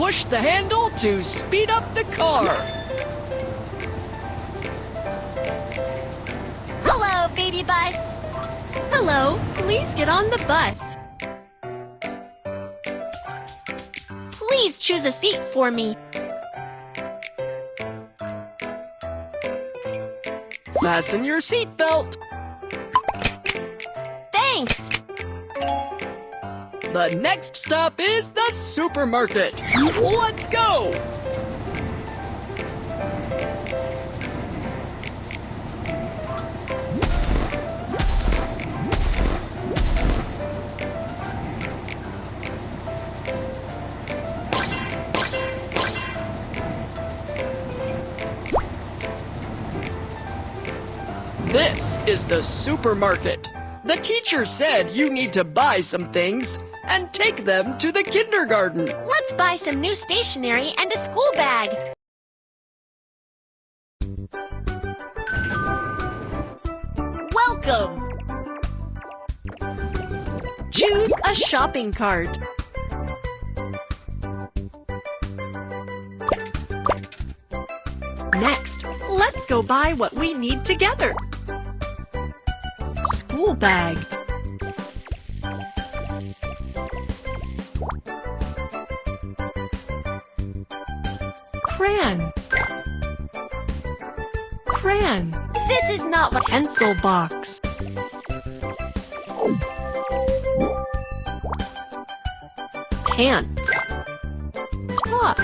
push the handle to speed up the car. Hello, baby bus. Hello, please get on the bus. Please choose a seat for me. Fasten your seatbelt. Thanks. The next stop is the supermarket. Let's go! This is the supermarket. The teacher said you need to buy some things and take them to the kindergarten. Let's buy some new stationery and a school bag. Welcome. Choose a shopping cart. Next, let's go buy what we need together. School bag. Crayon. Crayon. This is not what... Pencil box. Pants. Top.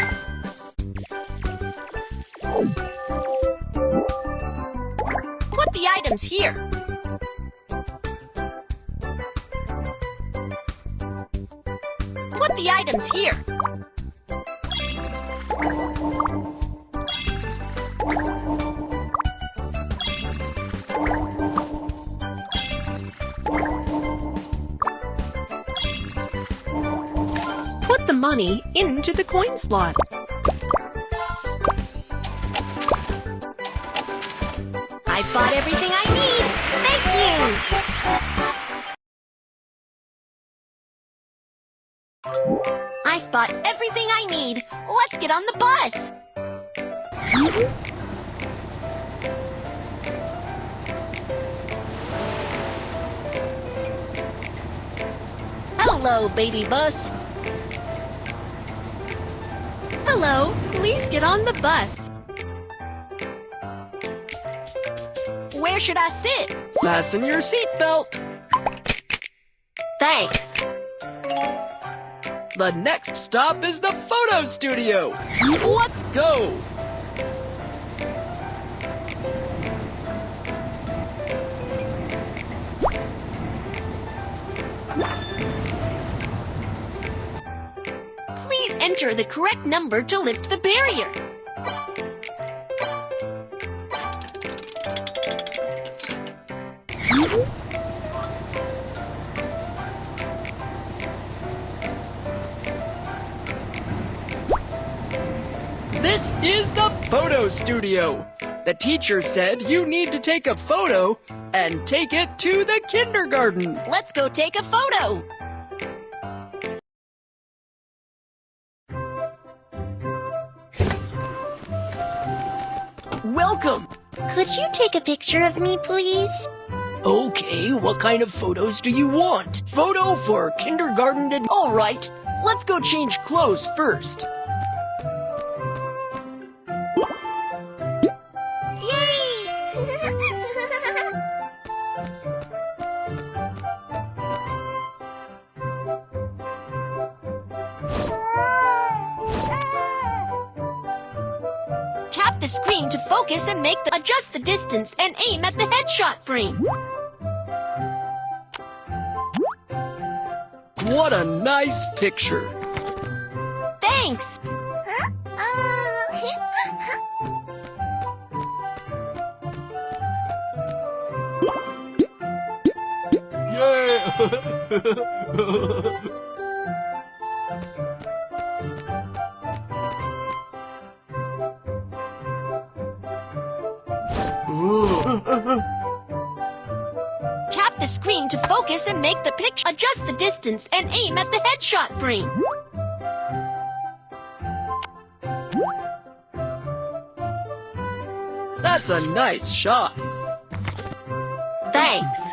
Put the items here. Put the items here. Put the money into the coin slot. I've bought everything I need. Thank you. I've bought everything I need. Let's get on the bus. Hello, baby bus. Hello, please get on the bus. Where should I sit? Fasten your seatbelt. Thanks. The next stop is the photo studio. Let's go! Please enter the correct number to lift the barrier. This is the photo studio. The teacher said you need to take a photo and take it to the kindergarten. Let's go take a photo. Welcome. Could you take a picture of me, please? Okay, what kind of photos do you want? Photo for kindergarten to... All right, let's go change clothes first. Tap the screen to focus and adjust the distance and aim at the headshot frame. What a nice picture. Thanks. Tap the screen to focus and make the picture. Adjust the distance and aim at the headshot frame. That's a nice shot. Thanks.